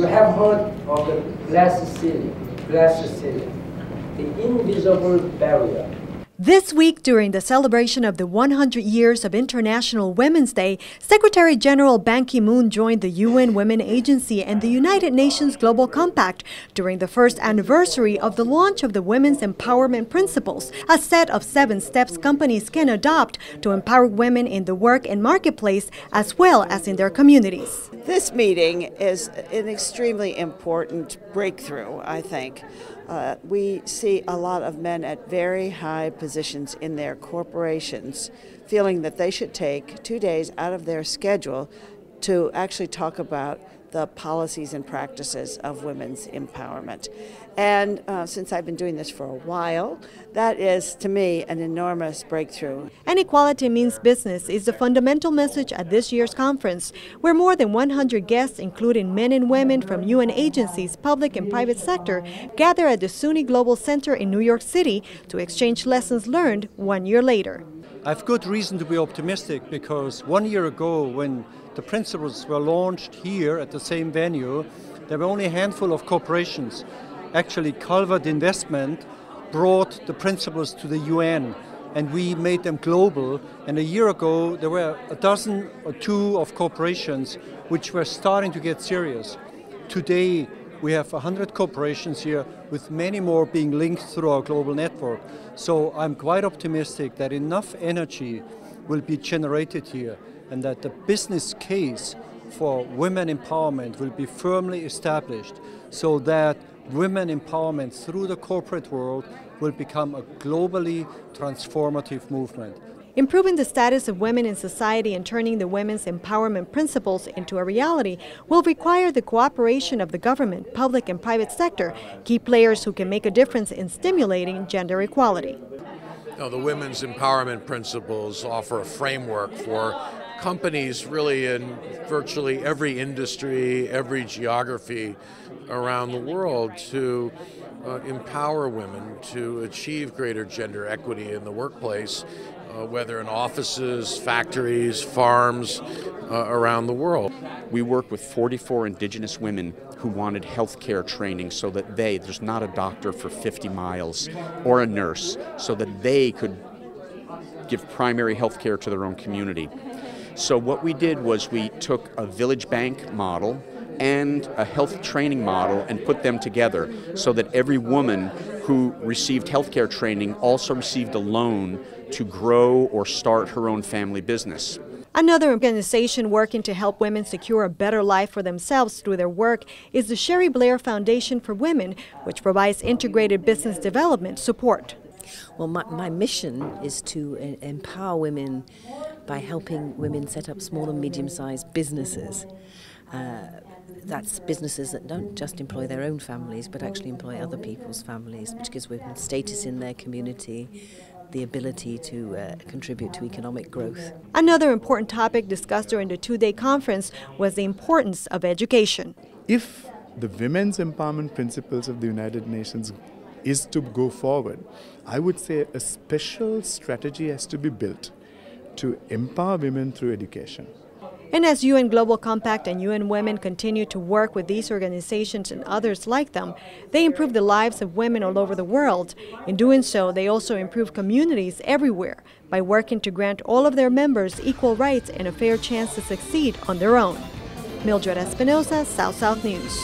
You have heard of the glass ceiling, the invisible barrier. This week, during the celebration of the 100 years of International Women's Day, Secretary General Ban Ki-moon joined the UN Women Agency and the United Nations Global Compact during the first anniversary of the launch of the Women's Empowerment Principles, a set of 7 steps companies can adopt to empower women in the work and marketplace as well as in their communities. This meeting is an extremely important breakthrough, I think. We see a lot of men at very high positions in their corporations feeling that they should take 2 days out of their schedule to actually talk about the policies and practices of women's empowerment. And since I've been doing this for a while, that is, to me, an enormous breakthrough. And equality means business is the fundamental message at this year's conference, where more than 100 guests, including men and women from UN agencies, public and private sector, gather at the SUNY Global Center in New York City to exchange lessons learned 1 year later. I have good reason to be optimistic because 1 year ago, when the principles were launched here at the same venue, there were only a handful of corporations. Actually, Calvert Investment brought the principles to the UN and we made them global. And a year ago, there were a dozen or two of corporations which were starting to get serious. Today, we have 100 corporations here with many more being linked through our global network. So I'm quite optimistic that enough energy will be generated here and that the business case for women empowerment will be firmly established so that women empowerment through the corporate world will become a globally transformative movement. Improving the status of women in society and turning the women's empowerment principles into a reality will require the cooperation of the government, public and private sector, key players who can make a difference in stimulating gender equality. The women's empowerment principles offer a framework for companies really in virtually every industry, every geography around the world to empower women to achieve greater gender equity in the workplace, whether in offices, factories, farms around the world. We work with 44 indigenous women who wanted health care training so that there's not a doctor for 50 miles or a nurse, so that they could give primary health care to their own community. So what we did was we took a village bank model and a health training model and put them together so that every woman who received healthcare training also received a loan to grow or start her own family business. Another organization working to help women secure a better life for themselves through their work is the Sherry Blair Foundation for Women, which provides integrated business development support. Well, my mission is to empower women by helping women set up small and medium-sized businesses. That's businesses that don't just employ their own families, but actually employ other people's families, which gives women status in their community, the ability to contribute to economic growth. Another important topic discussed during the 2-day conference was the importance of education. If the women's empowerment principles of the United Nations is to go forward, I would say a special strategy has to be built to empower women through education. And as UN Global Compact and UN Women continue to work with these organizations and others like them, they improve the lives of women all over the world. In doing so, they also improve communities everywhere by working to grant all of their members equal rights and a fair chance to succeed on their own. Mildred Espinosa, South South News.